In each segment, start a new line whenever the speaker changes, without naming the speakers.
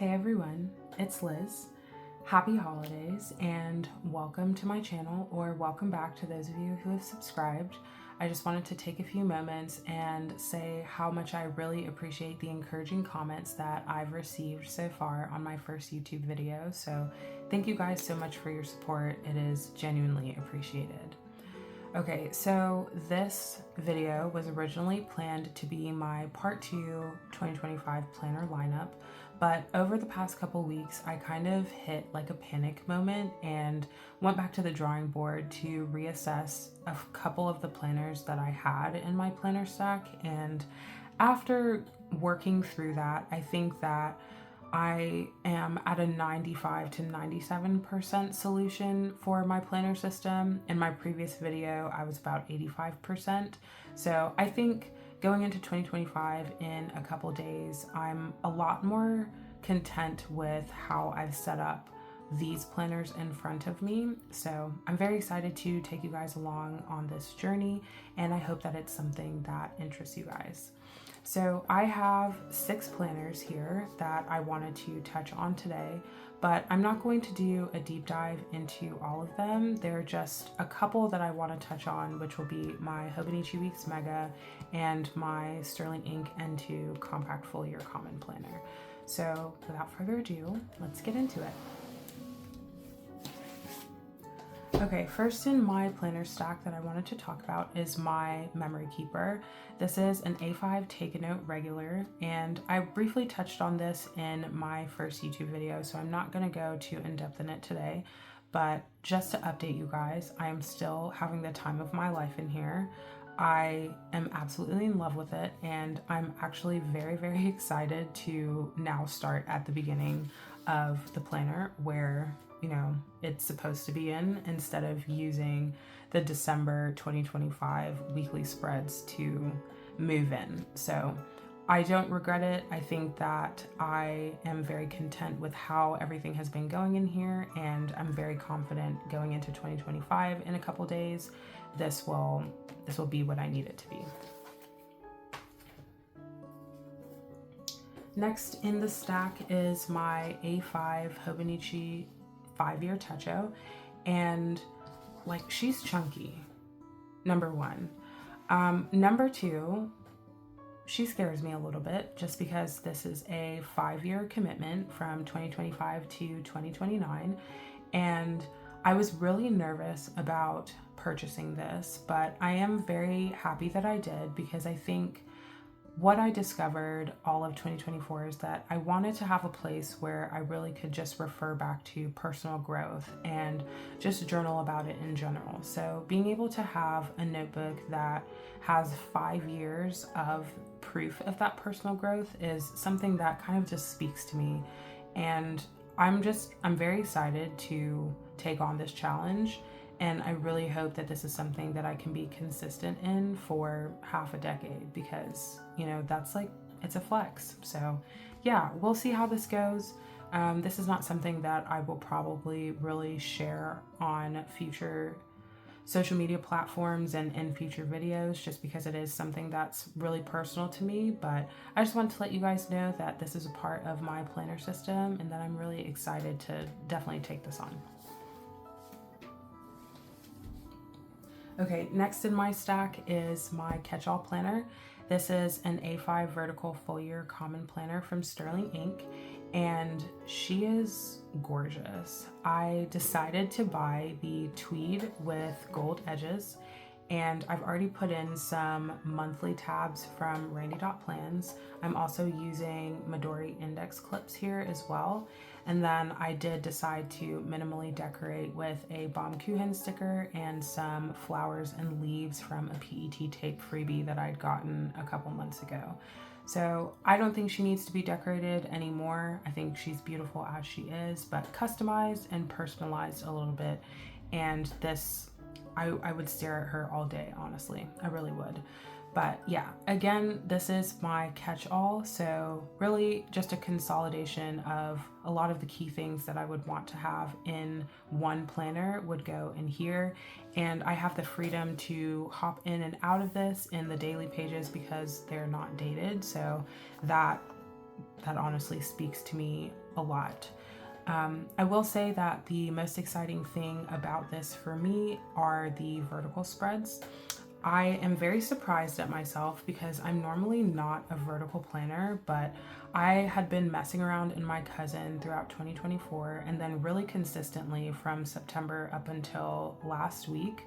Hey everyone, it's Liz. Happy holidays and welcome to my channel, or welcome back to those of you who have subscribed. I just wanted to take a few moments and say how much I really appreciate the encouraging comments that I've received so far on my first YouTube video. So thank you guys so much for your support. It is genuinely appreciated. Okay, so this video was originally planned to be my part 2 2025 planner lineup, but over the past couple weeks, I kind of hit like a panic moment and went back to the drawing board to reassess a couple of the planners that I had in my planner stack. And after working through that, I think that I am at a 95 to 97% solution for my planner system. In my previous video, I was about 85%. So I think going into 2025 in a couple days, I'm a lot more content with how I've set up these planners in front of me. So I'm very excited to take you guys along on this journey, and I hope that it's something that interests you guys. So I have 6 planners here that I wanted to touch on today, but I'm not going to do a deep dive into all of them. There are just a couple that I want to touch on, which will be my Hobonichi Weeks Mega and my Sterling Ink N2 Compact Full-Year Common Planner. So without further ado, let's get into it. Okay, first in my planner stack that I wanted to talk about is my memory keeper. This is an A5 Take-A-Note regular, and I briefly touched on this in my first YouTube video, so I'm not going to go too in-depth in it today. But just to update you guys, I am still having the time of my life in here. I am absolutely in love with it, and I'm actually very, very excited to now start at the beginning of the planner where it's supposed to be in, instead of using the December 2025 weekly spreads to move in. So I don't regret it. I think that I am very content with how everything has been going in here, and I'm very confident going into 2025 in a couple days. This will be what I need it to be. Next in the stack is my A5 Hobonichi 5-year Techo, and like, she's chunky, number one. Number two, she scares me a little bit just because this is a 5-year commitment from 2025 to 2029, and I was really nervous about purchasing this, but I am very happy that I did, because I think what I discovered all of 2024 is that I wanted to have a place where I really could just refer back to personal growth and just journal about it in general. So being able to have a notebook that has 5 years of proof of that personal growth is something that kind of just speaks to me. And I'm very excited to take on this challenge. And I really hope that this is something that I can be consistent in for half a decade, because, that's like, it's a flex. So yeah, we'll see how this goes. This is not something that I will probably really share on future social media platforms and in future videos, just because it is something that's really personal to me. But I just want to let you guys know that this is a part of my planner system, and that I'm really excited to definitely take this on. Okay, next in my stack is my catch-all planner. This is an A5 vertical full-year common planner from Sterling Ink, and she is gorgeous. I decided to buy the tweed with gold edges, and I've already put in some monthly tabs from Randy.plans. I'm also using Midori index clips here as well. And then I did decide to minimally decorate with a Baumkuchen sticker and some flowers and leaves from a PET tape freebie that I'd gotten a couple months ago. So I don't think she needs to be decorated anymore. I think she's beautiful as she is, but customized and personalized a little bit. And this, I would stare at her all day, honestly. I really would. But yeah, again, this is my catch-all, so really just a consolidation of a lot of the key things that I would want to have in one planner would go in here. And I have the freedom to hop in and out of this in the daily pages because they're not dated, so that that honestly speaks to me a lot. I will say that the most exciting thing about this for me are the vertical spreads. I am very surprised at myself because I'm normally not a vertical planner, but I had been messing around in my cousin throughout 2024 and then really consistently from September up until last week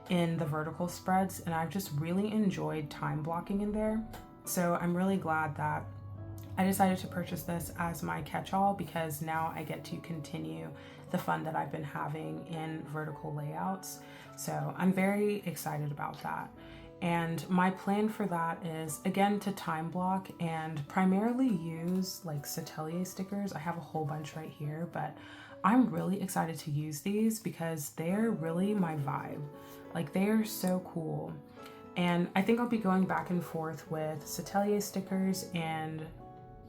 in the vertical spreads, and I've just really enjoyed time blocking in there. So I'm really glad that I decided to purchase this as my catch-all because now I get to continue the fun that I've been having in vertical layouts. So I'm very excited about that. And my plan for that is, again, to time block and primarily use like Satelier stickers. I have a whole bunch right here, but I'm really excited to use these because they're really my vibe. Like, they are so cool. And I think I'll be going back and forth with Satelier stickers and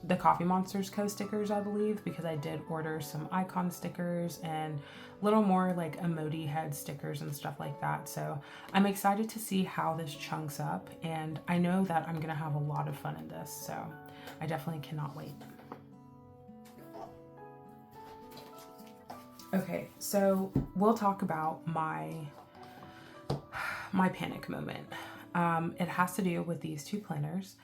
the Coffee Monsters Co. stickers, I believe, because I did order some icon stickers and little more like emoji head stickers and stuff like that. So I'm excited to see how this chunks up, and I know that I'm gonna have a lot of fun in this, so I definitely cannot wait. Okay, so we'll talk about my panic moment. It has to do with these two planners.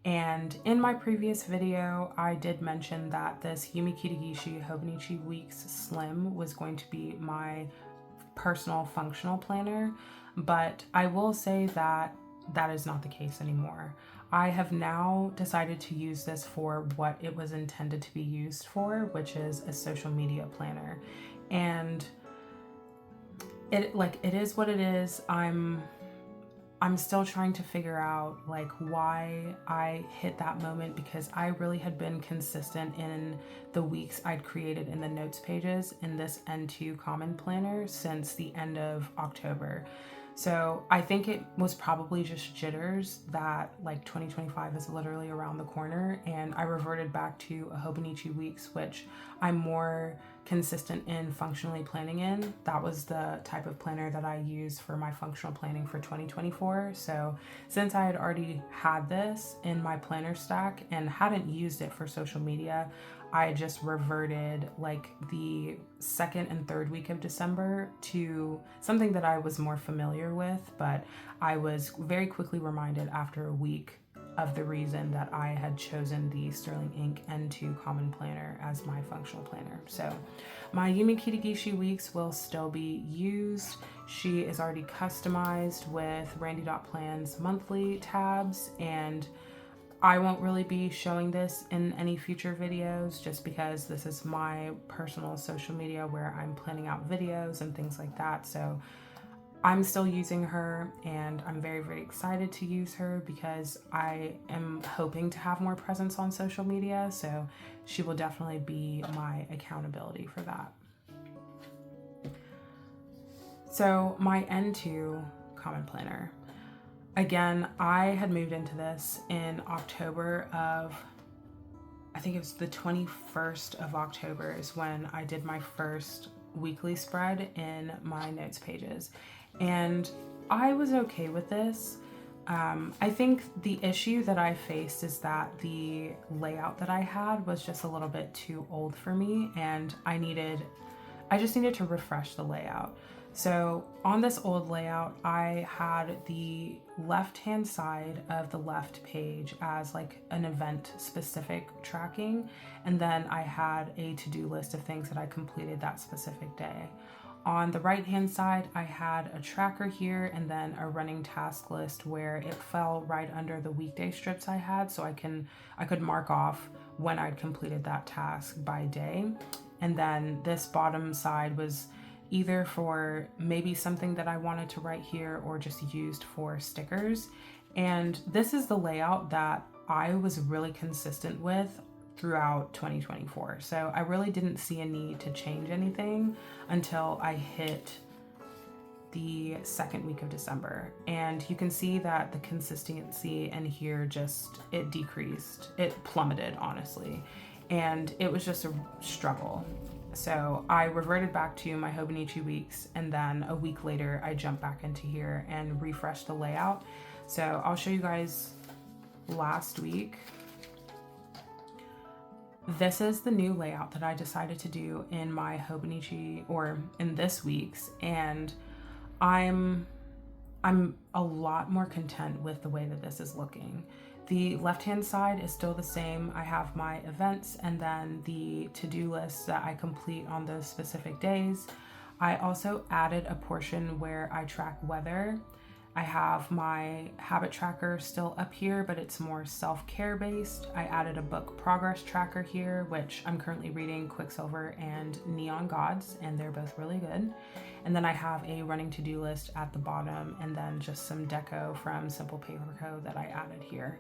And in my previous video, I did mention that this Yumi Kitagishi Hobonichi Weeks Slim was going to be my personal functional planner, but I will say that that is not the case anymore. I have now decided to use this for what it was intended to be used for, which is a social media planner. And it is what it is. I'm still trying to figure out like why I hit that moment, because I really had been consistent in the weeks I'd created in the notes pages in this N2 common planner since the end of October. So I think it was probably just jitters that like 2025 is literally around the corner, and I reverted back to a Hobonichi Weeks, which I'm more consistent in functionally planning in. That was the type of planner that I use for my functional planning for 2024. So since I had already had this in my planner stack and hadn't used it for social media, I just reverted like the second and third week of December to something that I was more familiar with, but I was very quickly reminded after a week of the reason that I had chosen the Sterling Ink N2 Common Planner as my functional planner. So my Yumi Kitagishi Weeks will still be used. She is already customized with Randy.plans monthly tabs, and I won't really be showing this in any future videos just because this is my personal social media where I'm planning out videos and things like that. So I'm still using her, and I'm very, very excited to use her because I am hoping to have more presence on social media. So she will definitely be my accountability for that. So my N2 Common Planner. Again, I had moved into this in October of, I think it was the 21st of October is when I did my first weekly spread in my notes pages. And I was okay with this. I think the issue that I faced is that the layout that I had was just a little bit too old for me, and I just needed to refresh the layout. So on this old layout, I had the left-hand side of the left page as like an event-specific tracking, and then I had a to-do list of things that I completed that specific day. On the right-hand side, I had a tracker here and then a running task list where it fell right under the weekday strips I had, so I could mark off when I'd completed that task by day. And then this bottom side was either for maybe something that I wanted to write here or just used for stickers. And this is the layout that I was really consistent with throughout 2024. So I really didn't see a need to change anything until I hit the second week of December. And you can see that the consistency in here it decreased. It plummeted, honestly. And it was just a struggle. So I reverted back to my Hobonichi Weeks, and then a week later I jumped back into here and refreshed the layout. So I'll show you guys last week. this is the new layout that I decided to do in my Hobonichi, or in this week's, and I'm a lot more content with the way that this is looking. The left-hand side is still the same. I have my events and then the to-do lists that I complete on those specific days. I also added a portion where I track weather. I have my habit tracker still up here, but it's more self-care based. I added a book progress tracker here, which I'm currently reading Quicksilver and Neon Gods, and they're both really good. And then I have a running to-do list at the bottom, and then just some deco from Simple Paper Co. that I added here.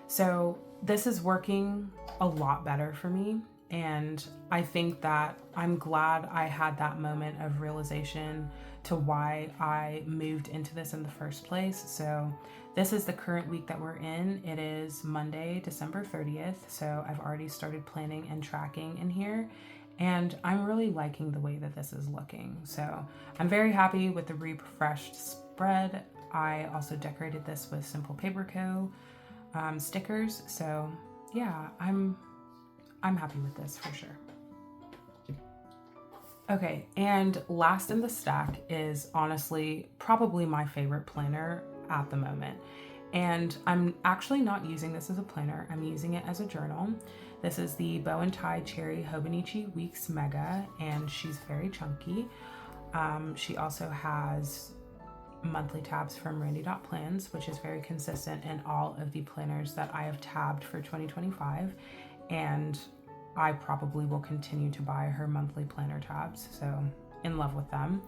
So this is working a lot better for me. And I think that I'm glad I had that moment of realization to why I moved into this in the first place. So this is the current week that we're in. It is Monday, December 30th. So I've already started planning and tracking in here. And I'm really liking the way that this is looking. So I'm very happy with the refreshed spread. I also decorated this with Simple Paper Co. Stickers. So yeah, I'm happy with this for sure. Okay, and last in the stack is honestly probably my favorite planner at the moment. And I'm actually not using this as a planner, I'm using it as a journal. This is the Bow and Tie Cherry Hobonichi Weeks Mega, and she's very chunky. She also has monthly tabs from Randy.plans, which is very consistent in all of the planners that I have tabbed for 2025. And I probably will continue to buy her monthly planner tabs, so in love with them.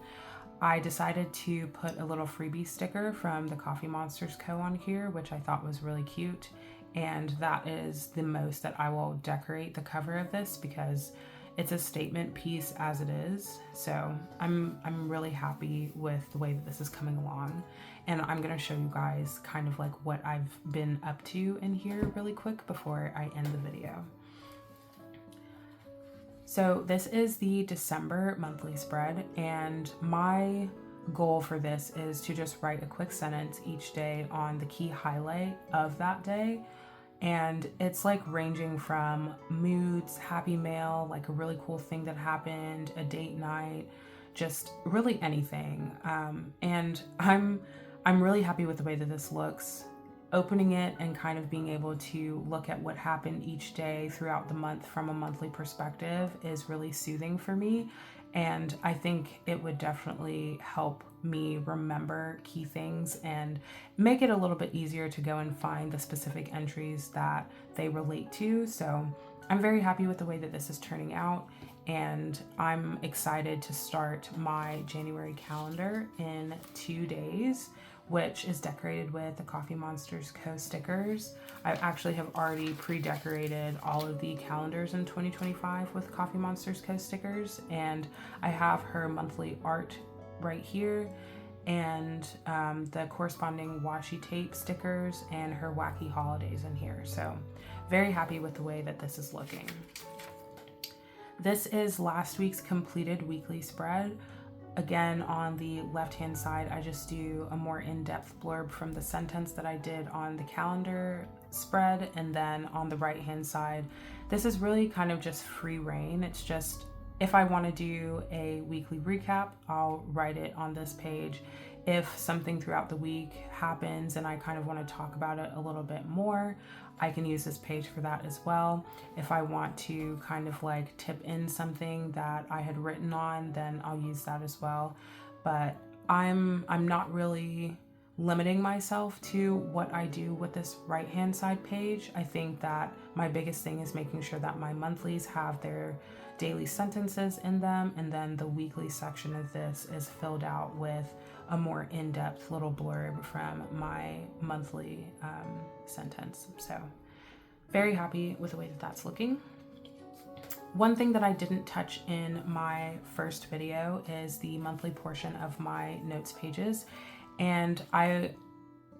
I decided to put a little freebie sticker from the Coffee Monsters Co. on here, which I thought was really cute. And that is the most that I will decorate the cover of this because it's a statement piece as it is. So I'm really happy with the way that this is coming along. And I'm gonna show you guys kind of like what I've been up to in here really quick before I end the video. So this is the December monthly spread, and my goal for this is to just write a quick sentence each day on the key highlight of that day. And it's like ranging from moods, happy mail, like a really cool thing that happened, a date night, just really anything. And I'm really happy with the way that this looks. Opening it and kind of being able to look at what happened each day throughout the month from a monthly perspective is really soothing for me. And I think it would definitely help me remember key things and make it a little bit easier to go and find the specific entries that they relate to. So I'm very happy with the way that this is turning out. And I'm excited to start my January calendar in 2 days, which is decorated with the Coffee Monsters Co. stickers. I actually have already pre-decorated all of the calendars in 2025 with Coffee Monsters Co. stickers, and I have her monthly art right here, and the corresponding washi tape stickers and her wacky holidays in here. So very happy with the way that this is looking. This is last week's completed weekly spread. Again, on the left-hand side, I just do a more in-depth blurb from the sentence that I did on the calendar spread. And then on the right-hand side, this is really kind of just free reign. It's just, if I want to do a weekly recap, I'll write it on this page. If something throughout the week happens and I kind of want to talk about it a little bit more, I can use this page for that as well. If I want to kind of like tip in something that I had written on, then I'll use that as well. But I'm not really limiting myself to what I do with this right-hand side page. I think that my biggest thing is making sure that my monthlies have their daily sentences in them, and then the weekly section of this is filled out with a more in-depth little blurb from my monthly sentence. So very happy with the way that that's looking. One thing that I didn't touch in my first video is the monthly portion of my notes pages, and I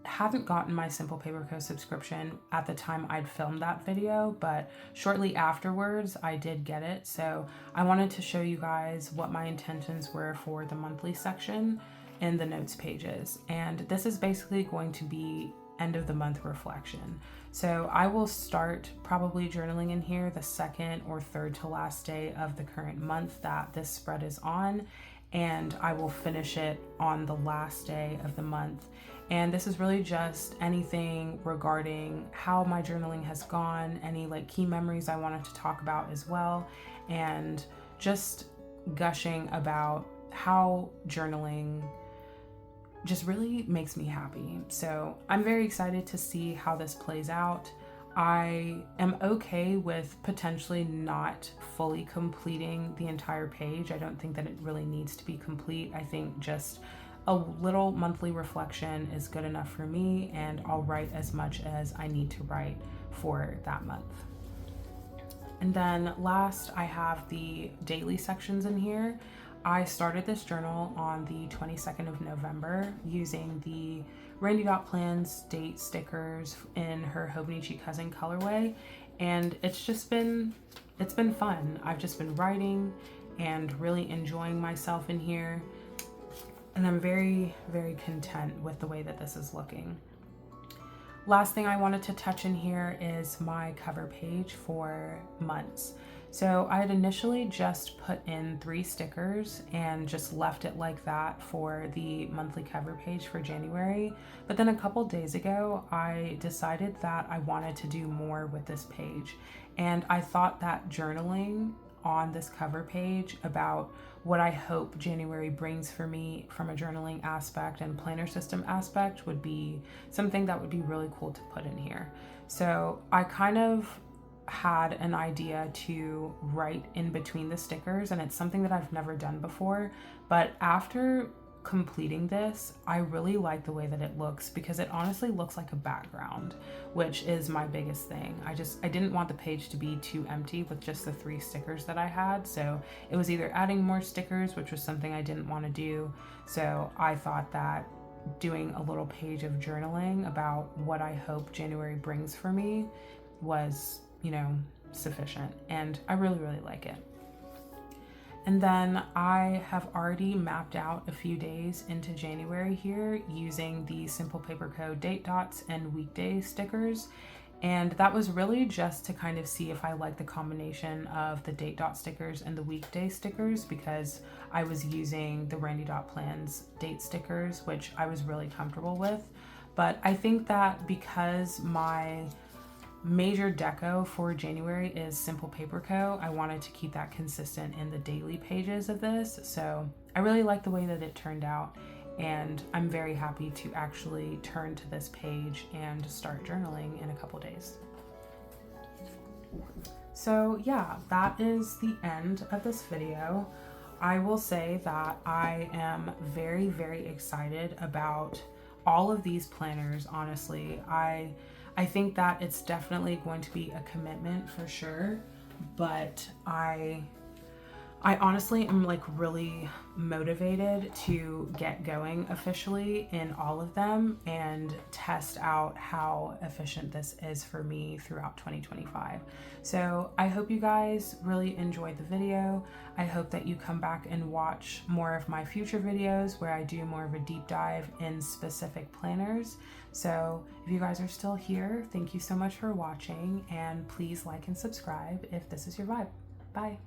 haven't gotten my Simple Paper Co. subscription at the time I'd filmed that video, but shortly afterwards I did get it. So I wanted to show you guys what my intentions were for the monthly section in the notes pages. And this is basically going to be end of the month reflection. So I will start probably journaling in here the second or third to last day of the current month that this spread is on, and I will finish it on the last day of the month. And this is really just anything regarding how my journaling has gone, any like key memories I wanted to talk about as well, and just gushing about how journaling just really makes me happy. So I'm very excited to see how this plays out. I am okay with potentially not fully completing the entire page. I don't think that it really needs to be complete. I think just a little monthly reflection is good enough for me, and I'll write as much as I need to write for that month. And then last, I have the daily sections in here. I started this journal on the 22nd of November using the Randy.plans date stickers in her Hobonichi cousin colorway, and it's been fun. I've just been writing and really enjoying myself in here, and I'm very, very content with the way that this is looking. Last thing I wanted to touch in here is my cover page for months. So I had initially just put in 3 stickers and just left it like that for the monthly cover page for January. But then a couple days ago, I decided that I wanted to do more with this page. And I thought that journaling on this cover page about what I hope January brings for me from a journaling aspect and planner system aspect would be something that would be really cool to put in here. So I kind of had an idea to write in between the stickers, and it's something that I've never done before, but after completing this, I really like the way that it looks because it honestly looks like a background, which is my biggest thing. I didn't want the page to be too empty with just the 3 stickers that I had, so it was either adding more stickers, which was something I didn't want to do, so I thought that doing a little page of journaling about what I hope January brings for me was, sufficient, and I really, really like it. And then I have already mapped out a few days into January here using the Simple Paper Co. date dots and weekday stickers. And that was really just to kind of see if I like the combination of the date dot stickers and the weekday stickers, because I was using the Randy.plans date stickers, which I was really comfortable with. But I think that because my major deco for January is Simple Paper Co., I wanted to keep that consistent in the daily pages of this. So I really like the way that it turned out, and I'm very happy to actually turn to this page and start journaling in a couple days. So yeah, that is the end of this video. I will say that I am very, very excited about all of these planners, honestly. I think that it's definitely going to be a commitment for sure, but I honestly am like really motivated to get going officially in all of them and test out how efficient this is for me throughout 2025. So I hope you guys really enjoyed the video. I hope that you come back and watch more of my future videos where I do more of a deep dive in specific planners. So if you guys are still here, thank you so much for watching, and please like and subscribe if this is your vibe. Bye.